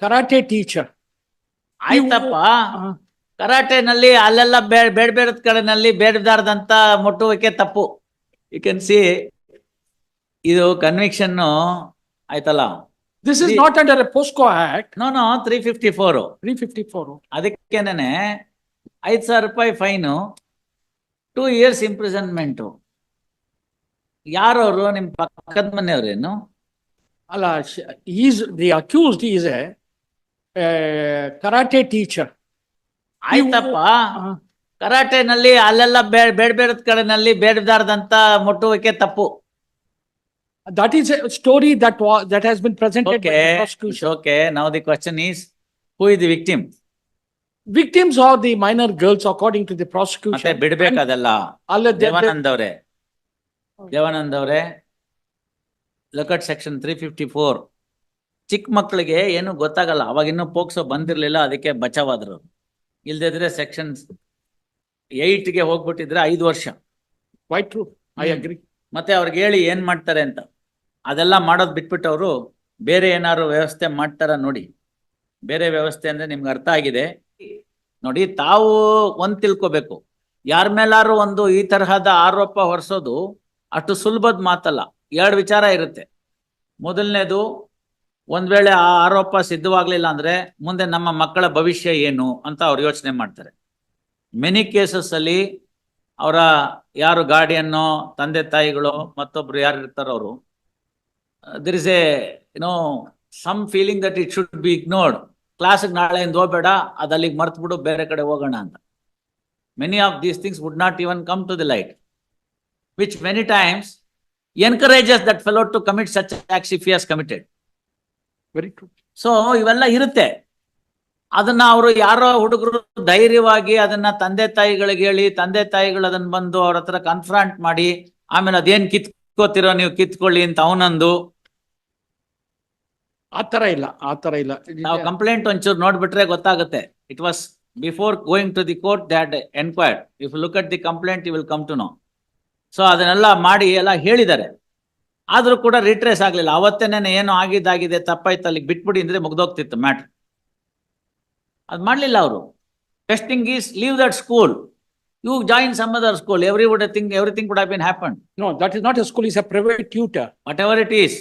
karate teacher. ಆಯ್ತಪ್ಪ, Uh, ಕರಾಟೆನಲ್ಲಿ ಅಲ್ಲೆಲ್ಲ ಬೇಡ ಬೇಡದ ಕಡೆನಲ್ಲಿ ಬೇಡದಾರ್ದಂತ ಮುಟ್ಟುವಿಕೆ ತಪ್ಪು. ಯು ಕ್ಯಾನ್ ಸಿ ಇದು ಕನ್ವಿಕ್ಷನ್ ಆಯ್ತಲ್ಲ. this is not under a POSCO Act. No 354. 354. ಅದಕ್ಕೇನೆ 5,000 ರೂಪಾಯಿ ಫೈನು, 2 years ಇಂಪ್ರಿಸನ್ಮೆಂಟು. ಯಾರವರು? ನಿಮ್ ಪಕ್ಕದ ಮನೆಯವ್ರೇನು? Allah, the accused is a karate teacher. ಆಯ್ತಪ್ಪ, ಕರಾಟೆನಲ್ಲಿ ಅಲ್ಲೆಲ್ಲ ಬೇಡದ ಕಡೆನಲ್ಲಿ ಬೇಡದಾರ್ದಂತ ಮುಟ್ಟುವಿಕೆ ತಪ್ಪು. That is a story that has been presented by the prosecution. Okay, now the question is, who is the victim? Victims are the minor girls according to the prosecution. ಮತ್ತೆ ಬಿಡ್ಬೇಕದೆಲ್ಲ. ದೇವಾನಂದ್ ಅವರೇ, look at section 354. ಚಿಕ್ಕ ಮಕ್ಕಳಿಗೆ ಏನು ಗೊತ್ತಾಗಲ್ಲ, ಅವಾಗ ಇನ್ನೂ POCSO ಬಂದಿರ್ಲಿಲ್ಲ, ಅದಕ್ಕೆ ಬಚಾವಾದ್ರು. ಇಲ್ದಿದ್ರೆ ಸೆಕ್ಷನ್ 8ಗೆ ಹೋಗ್ಬಿಟ್ಟಿದ್ರೆ 5 ವರ್ಷ. Quite true, I agree. ಮತ್ತೆ ಅವ್ರಿಗೆ ಹೇಳಿ ಏನ್ ಮಾಡ್ತಾರೆ ಅಂತ. ಅದೆಲ್ಲ ಮಾಡೋದ್ ಬಿಟ್ಬಿಟ್ಟು ಅವರು ಬೇರೆ ಏನಾದ್ರು ವ್ಯವಸ್ಥೆ ಮಾಡ್ತಾರ ನೋಡಿ. ಬೇರೆ ವ್ಯವಸ್ಥೆ ಅಂದ್ರೆ ನಿಮ್ಗೆ ಅರ್ಥ ಆಗಿದೆ ನೋಡಿ. ತಾವು ಒಂದ್ ತಿಳ್ಕೋಬೇಕು, ಯಾರ ಮೇಲಾರು ಒಂದು ಈ ತರಹದ ಆರೋಪ ಹೊರಿಸೋದು ಅಷ್ಟು ಸುಲಭದ ಮಾತಲ್ಲ. 2 ವಿಚಾರ ಇರುತ್ತೆ. ಮೊದಲನೇದು, ಒಂದ್ ವೇಳೆ ಆ ಆರೋಪ ಸಿದ್ಧವಾಗ್ಲಿಲ್ಲ ಅಂದ್ರೆ ಮುಂದೆ ನಮ್ಮ ಮಕ್ಕಳ ಭವಿಷ್ಯ ಏನು ಅಂತ ಅವ್ರು ಯೋಚನೆ ಮಾಡ್ತಾರೆ. ಮೆನಿ ಕೇಸಸ್ ಅಲ್ಲಿ ಅವರ ಯಾರು ಗಾರ್ಡಿಯನ್ನೋ, ತಂದೆ ತಾಯಿಗಳು, ಮತ್ತೊಬ್ರು ಯಾರು ಇರ್ತಾರೋ ಅವರು, there is a some feeling that it should be ignored. ಕ್ಲಾಸ್ಗೆ ನಾಳೆಯಿಂದ ಹೋಗ್ಬೇಡ, ಅದು ಅಲ್ಲಿಗೆ ಮರ್ತು ಬಿಡು, ಬೇರೆ ಕಡೆ ಹೋಗೋಣ ಅಂತ. Many of these things would not even come to the light, which many times encourages that fellow to commit such acts if he has committed. Very true. So ಇವೆಲ್ಲ ಇರುತ್ತೆ. ಅದನ್ನ ಅವರು ಯಾರೋ ಹುಡುಗರು ಧೈರ್ಯವಾಗಿ ಅದನ್ನ ತಂದೆ ತಾಯಿಗಳಿಗೆ ಹೇಳಿ, ತಂದೆ ತಾಯಿಗಳು ಅದನ್ನ ಬಂದು ಅವ್ರ ಹತ್ರ ಕನ್ಫ್ರಂಟ್ ಮಾಡಿ, ಆಮೇಲೆ ಅದೇನ್ ಕಿತ್ಕೋತಿರೋ ನೀವು ಕಿತ್ಕೊಳ್ಳಿ ಅಂತ ಅವನಂದು. ಆ ತರ ಇಲ್ಲ. ನಾವು ಕಂಪ್ಲೇಂಟ್ ಒಂಚೂರು ನೋಡ್ಬಿಟ್ರೆ ಗೊತ್ತಾಗುತ್ತೆ. It was before going to the court that enquired. If you look at the complaint you will come to know. So ಅದನ್ನೆಲ್ಲ ಮಾಡಿ ಎಲ್ಲ ಹೇಳಿದ್ದಾರೆ. ಆದ್ರೂ ಕೂಡ ರಿಟ್ರೇಸ್ ಆಗ್ಲಿಲ್ಲ. ಅವತ್ತೇನೆ ಏನು ಆಗಿದ್ದಾಗಿದೆ, ತಪ್ಪಾಯ್ತು, ಅಲ್ಲಿಗೆ ಬಿಟ್ಬಿಡಿ ಅಂದ್ರೆ ಮುಗ್ದೋಗ್ತಿತ್ತು ಮ್ಯಾಟ್ರ್. ಅದ್ ಮಾಡ್ಲಿಲ್ಲ ಅವರು. Testing is leave that school, you join some other school, everything would have been happened. No, that is not a school, it's a private tutor. Whatever it is.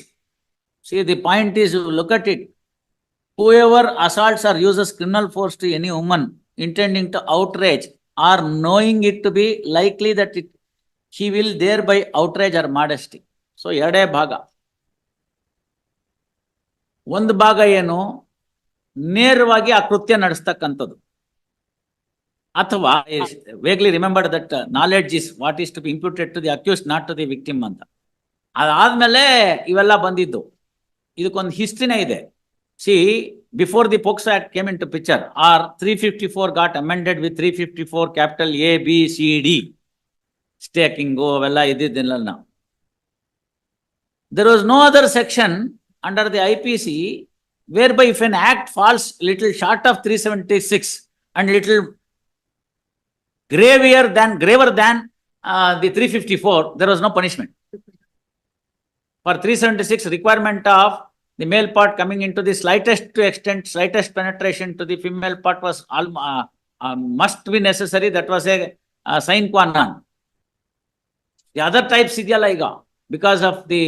See, the point is, you look at it. Whoever assaults or uses criminal force to any woman intending to outrage or knowing it to be likely that she will thereby outrage her modesty. So, ಎರಡೇ ಭಾಗ. ಒಂದು ಭಾಗ ಏನು, ನೇರವಾಗಿ ಆ ಕೃತ್ಯ ನಡೆಸ್ತಕ್ಕಂಥದ್ದು, ಅಥವಾ vaguely remember that knowledge is what is to be imputed to the accused, not to the victim ಅಂತ. ಅದಾದ್ಮೇಲೆ ಇವೆಲ್ಲ ಬಂದಿದ್ದು. ಇದಕ್ಕೊಂದು ಹಿಸ್ಟ್ರಿನೇ ಇದೆ. See, before the POCSO act came into picture, or 354 got amended with 354 capital ABCD, stalking ಅವೆಲ್ಲ ಇದ್ದಿದ್ದಿಲ್ಲ. ನಾವು there was no other section under the IPC whereby if an act falls little short of 376 and little graver than the 354, there was no punishment. For 376, requirement of the male part coming into the slightest extent, slightest penetration to the female part was must be necessary. That was a sine qua non. The other types idiyalla iga, because of the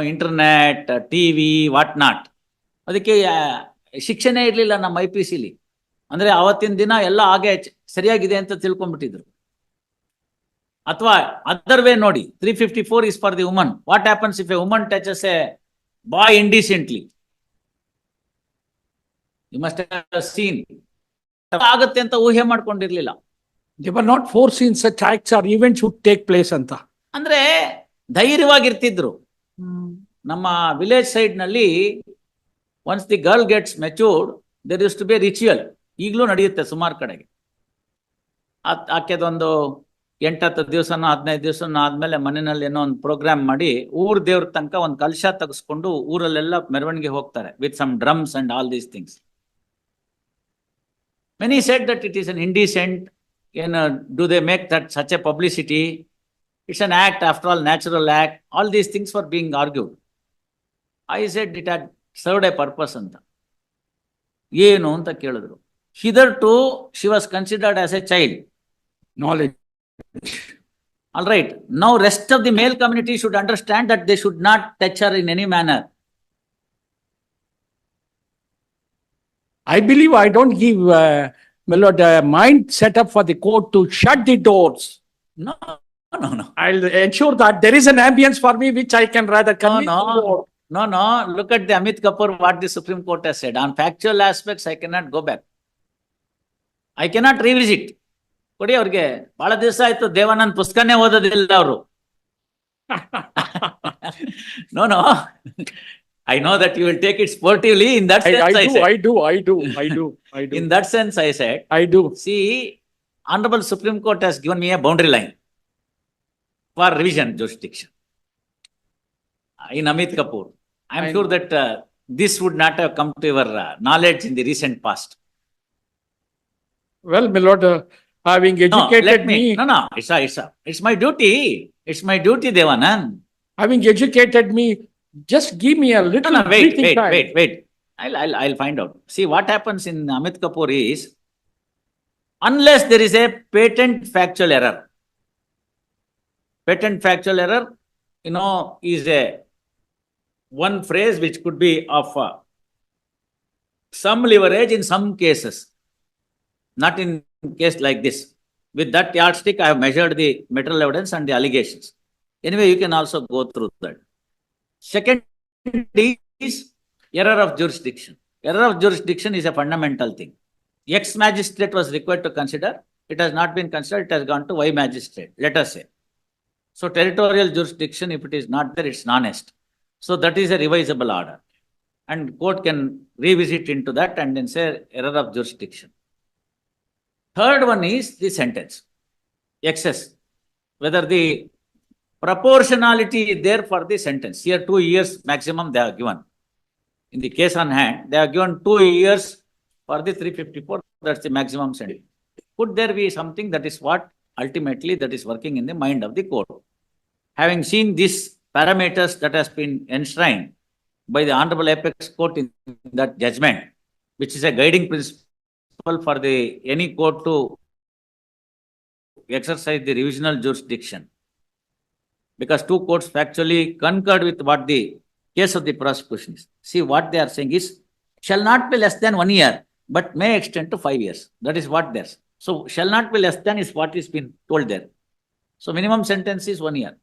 internet, TV, what not, ಅದಕ್ಕೆ ಶಿಕ್ಷೆನೇ ಇರಲಿಲ್ಲ ನಮ್ಮ IPCಲಿ. ಅಂದ್ರೆ ಅವತ್ತಿನ ದಿನ ಎಲ್ಲ ಹಾಗೆ ಸರಿಯಾಗಿದೆ ಅಂತ ತಿಳ್ಕೊಂಡ್ಬಿಟ್ಟಿದ್ರು. ಅಥವಾ ಅದರ್ ವೇ ನೋಡಿ, 354 is for the woman. What happens if a woman touches a boy indecently? You must have seen. ಆಗುತ್ತೆ ಅಂತ ಊಹೆ ಮಾಡ್ಕೊಂಡಿರ್ಲಿಲ್ಲ. They were not foreseen such acts or events would take place ಅಂತ. ಅಂದ್ರೆ ಧೈರ್ಯವಾಗಿರ್ತಿದ್ರು. ನಮ್ಮ ವಿಲೇಜ್ ಸೈಡ್ ನಲ್ಲಿ once the girl gets matured, there use to be ritual. ಈಗಲೂ ನಡೆಯುತ್ತೆ ಸುಮಾರು ಕಡೆಗೆ. ಆಕೆದೊಂದು 8-10 ದಿವಸನೋ 15 ದಿವಸನೋ ಆದ್ಮೇಲೆ ಮನೆಯಲ್ಲಿ ಏನೋ ಒಂದು ಪ್ರೋಗ್ರಾಮ್ ಮಾಡಿ ಊರ್ ದೇವ್ರ ತನಕ ಒಂದು ಕಲಶ ತೆಗೆಸ್ಕೊಂಡು ಊರಲ್ಲೆಲ್ಲ ಮೆರವಣಿಗೆ ಹೋಗ್ತಾರೆ with some drums and all these things. Many said that it is an indecent. Do they make that such a publicity? It's an act, after all, natural act. All these things were being argued. I said it had served a purpose ಅಂತ. ಏನು ಅಂತ ಕೇಳಿದ್ರು. Hitherto she was considered as a child. Knowledge. All right. Now rest of the male community should understand that they should not touch her in any manner. I believe I don't give, my lord, mind set up for the court to shut the doors. No, no, no. I'll ensure that there is an ambience for me which I can rather convince no. the court. No, no. Look at the Amit Kapoor, what the Supreme Court has said. On factual aspects, I cannot go back. I cannot revisit. ಕೊಡಿ ಅವ್ರಿಗೆ. ಬಹಳ ದಿವಸ ಆಯ್ತು ದೇವಾನಂದ್ ಪುಸ್ತಕನೇ ಓದೋದಿಲ್ಲ ಅವರು. No, no. I know that you will take it sportively. In that sense, I do. In that sense, I said, I do. see, Honorable Supreme Court has given me a boundary line for revision jurisdiction in Amit Kapoor. I am sure that this would not have come to your knowledge in the recent past. Well, my lord, having educated me. No, it's my duty. It's my duty, Devanand. Having educated me, just give me a little. No, breathing time. wait. I'll find out. See, what happens in Amit Kapoor is, unless there is a patent factual error, is a one phrase which could be of some leverage in some cases, not in case like this. With that yardstick, I have measured the material evidence and the allegations. Anyway, you can also go through that. Second is error of jurisdiction. Error of jurisdiction is a fundamental thing. Ex-magistrate was required to consider. It has not been considered. It has gone to Y magistrate, let us say. So territorial jurisdiction, if it is not there, it's non-est. So that is a revisable order. And court can revisit into that and then say error of jurisdiction. Third one is the sentence. Excess. Whether the proportionality is there for the sentence. Here 2 years maximum they are given. In the case on hand, they are given 2 years for the 354. That's the maximum sentence. Could there be something that is what ultimately that is working in the mind of the court? Having seen these parameters that has been enshrined by the Honorable Apex Court in that judgment, which is a guiding principle for any court to exercise the revisional jurisdiction. Because 2 courts factually concurred with what the case of the prosecution is. See, what they are saying is, shall not be less than 1 year, but may extend to 5 years. That is what there's. So, shall not be less than is what is been told there. So, minimum sentence is 1 year.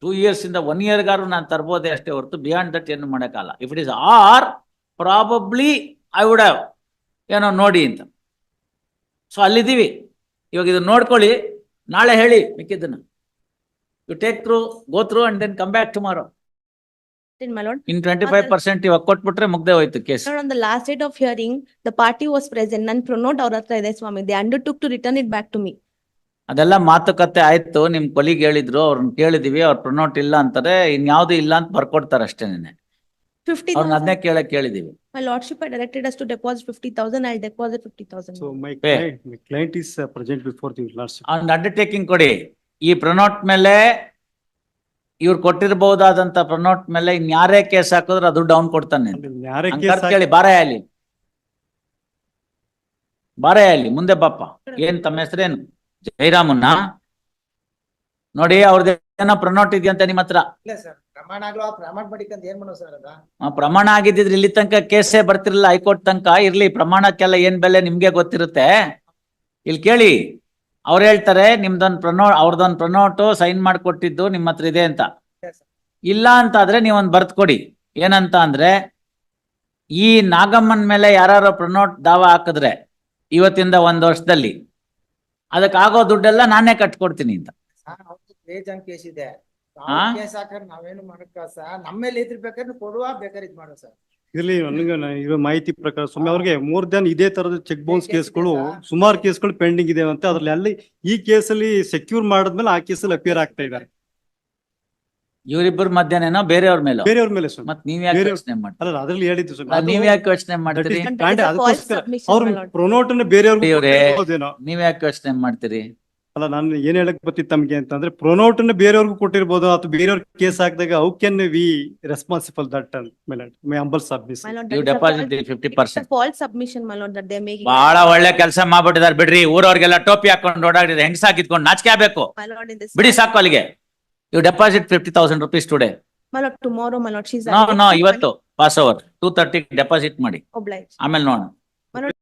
2 years in the 1 year garu naan tarbode ashte hortu beyond that ಏನು ಮಾಡಕ್ಕಾಗಲ್ಲ. If it is or, probably I would have ಏನೋ ನೋಡಿ ಅಂತ. So ಅಲ್ಲಿದ್ದೀವಿ ಇವಾಗ. ಇದನ್ನ ನೋಡ್ಕೊಳ್ಳಿ, ನಾಳೆ ಹೇಳಿ ಮಿಕ್ಕಿದ್ದನ್ನ. You take through, go through and then come back tomorrow. My lord. In 25% ಇವಾಗ ಕೊಟ್ಬಿಟ್ರೆ ಮುಗ್ದೆ ಹೋಯ್ತು case. On the last date of hearing, the party was present and pronote ಅವ್ರ ಹತ್ರ ಇದೆ ಸ್ವಾಮಿ. They undertook to return it back to me. ಅದೆಲ್ಲ ಮಾತುಕತೆ ಆಯ್ತು. ನಿಮ್ ಕೊಲಿಗ್ ಹೇಳಿದ್ರು, ಅವ್ರನ್ನ ಕೇಳಿದಿವಿ, ಅವ್ರ ಪ್ರೊನೋಟ್ ಇಲ್ಲ ಅಂತಾರೆ, ಇನ್ಯಾವ್ದು ಇಲ್ಲ ಅಂತ ಬರ್ಕೊಡ್ತಾರೆ ಅಷ್ಟೇ. ನೆನೆ 50,000. ಅವ್ರನ್ನ ಅದನ್ನೇ ಕೇಳಿದೀವಿ. My lordship had directed us to deposit 50,000. I'll deposit 50,000. So my Pay. client is present before the lordship. ಅವ್ನ ಅಂಡರ್ಟೇಕಿಂಗ್ ಕೊಡಿ. ಈ ಪ್ರೊನೋಟ್ ಮೇಲೆ, ಇವ್ರು ಕೊಟ್ಟಿರಬಹುದಾದಂತ ಪ್ರೊನೋಟ್ ಮೇಲೆ ಇನ್ಯಾರೇ ಕೇಸ್ ಹಾಕಿದ್ರೆ ಅದು ಡೌನ್ ಕೊಡ್ತಾನೆ. ಯಾರೇ ಕೇಳಿ ಬಾರೇ ಅಲ್ಲಿ ಮುಂದೆ ಬಾಪ. ಏನ್ ತಮ್ಮ ಹೆಸರೇನು? ಜೈರಾಮನ್ನ ನೋಡಿ, ಅವ್ರದ್ದು ಏನೋ ಪ್ರೊನೋಟ್ ಇದೆಯಂತ ನಿಮ್ಮ ಹತ್ರ. ಪ್ರಮಾಣ ಆಗಿದ್ದಿದ್ರೆ ಇಲ್ಲಿ ತನಕ ಕೇಸೇ ಬರ್ತಿರ್ಲಿಲ್ಲ, ಹೈಕೋರ್ಟ್ ತನಕ. ಇರ್ಲಿ, ಪ್ರಮಾಣಕ್ಕೆಲ್ಲ ಏನ್ ಬೆಲೆ ನಿಮ್ಗೆ ಗೊತ್ತಿರುತ್ತೆ. ಇಲ್ಲಿ ಕೇಳಿ, ಅವ್ರು ಹೇಳ್ತಾರೆ ನಿಮ್ದೊಂದು ಅವ್ರದೊಂದು ಪ್ರೊನೋಟು ಸೈನ್ ಮಾಡಿಕೊಟ್ಟಿದ್ದು ನಿಮ್ಮ ಹತ್ರ ಇದೆ ಅಂತ. ಇಲ್ಲ ಅಂತ ಆದ್ರೆ ನೀವೊಂದು ಬರ್ತ್ ಕೊಡಿ. ಏನಂತ ಅಂದ್ರೆ, ಈ ನಾಗಮ್ಮನ್ ಮೇಲೆ ಯಾರು ಪ್ರೊನೋಟ್ ದಾವ ಹಾಕಿದ್ರೆ ಇವತ್ತಿಂದ 1 ವರ್ಷದಲ್ಲಿ ಅದಕ್ಕಾಗೋ ದುಡ್ಡೆಲ್ಲ ನಾನೇ ಕಟ್ಕೊಡ್ತೀನಿ ಅಂತ. ಕೇಸ್ ಇದೆ, ಹಾ? ಕೇಸ್ ಹಾಕರ್ ನಾವೇನು ಮಾಡಕ್ಕ ಸರ್, ನಮ್ಮೇಲೆ ಇದ್ರ ಬೇಕಾದ್ರೆ ಕೊಡುವ, ಬೇಕಾದ್ರೆ ಇದ್ ಮಾಡೋ ಸರ್. ಇರ್ಲಿ, ನನಗೆ ಇರೋ ಮಾಹಿತಿ ಪ್ರಕಾರ ಸ್ವಾಮಿ ಅವ್ರಿಗೆ ಮೋರ್ ದನ್ ಇದೇ ತರದ ಚೆಕ್ ಬೌನ್ಸ್ ಕೇಸ್ಗಳು ಸುಮಾರು ಕೇಸ್ಗಳು ಪೆಂಡಿಂಗ್ ಇದೆ ಅಂತ. ಅದ್ರಲ್ಲಿ ಅಲ್ಲಿ ಈ ಕೇಸಲ್ಲಿ ಸೆಕ್ಯೂರ್ ಮಾಡಿದ್ಮೇಲೆ ಆ ಕೇಸಲ್ಲಿ ಅಪಿಯರ್ ಆಗ್ತಾ ಇದ್ದಾರೆ. ಇವರಿಬ್ಬರ ಮಧ್ಯಾಹ್ನ ಬೇರೆಯವ್ರ ಮೇಲೆ ಮೇಲೆ ಸ್ವಾಮಿ. ಮತ್ ನೀವ್ ಯಾಕೆ ಬೇರೆ- ಯೋಚನೆ ಮಾಡ್ತೀರಿ? ಅಲ್ಲ, ಅದ್ರಲ್ಲಿ ಹೇಳಿದ್ದು ಸ್ವಾಮಿ. ನೀವ್ ಯಾಕೆ ಯೋಚನೆ ಮಾಡ್ತೀರಿ? And that is a false ಅದಕ್ಕೋಸ್ಕರ submission, ಅವ್ರ my lord. ಪ್ರೊನೋಟ್ ಅನ್ನು ಬೇರೆಯವ್ರಿಗೆ ಇವ್ರೇ, ಕೊಟ್ಟಿರ್ಬೋದೇನೋ. ನೀವ್ ಯಾಕೆ ಯೋಚನೆ ಮಾಡ್ತೀರಿ? ಅಲ್ಲ ನಾನು ಏನ್ ಹೇಳಕ್ ಬರ್ತಿತ್ತು ತಮ್ಗೆ ಅಂತಂದ್ರೆ ಪ್ರೊನೋಟ್ ಬೇರೆಯವ್ರಿಗೂ ಕೊಟ್ಟಿರ್ಬೋದು ಅಥವಾ ಬೇರೆಯವ್ರ ಕೇಸ್ ಹಾಕಿದಾಗ how can we responsible that my humble submission. My lord, You that is a deposit false- the it's a 50%. false submission, my lord, that they are making. ಬಹಳ ಒಳ್ಳೆ ಕೆಲಸ ಮಾಡ್ಬಿಟ್ಟಿದಾರೆ ಬಿಡ್ರಿ. ಊರವ್ರಿಗೆಲ್ಲ ಟೋಪಿ ಹಾಕೊಂಡು ಓಡಾಡಿದ್ರೆ ಹೆಂಗ್ಸಾಕಿದ್ಕೊಂಡು ನಾಚಿಕೆ ಆಗ್ಬೇಕು. My lord, in this. ಬಿಡಿ ಸಾಕು ಅಲ್ಲಿಗೆ. You deposit 50,000 rupees today. My lord, tomorrow, my lord, she's. No, ಇವತ್ತು ಪಾಸ್ ಓವರ್ 2:30 ಡೆಪಾಸಿಟ್ ಮಾಡಿ Obliged. ಆಮೇಲೆ ನೋಡೋಣ. My lord,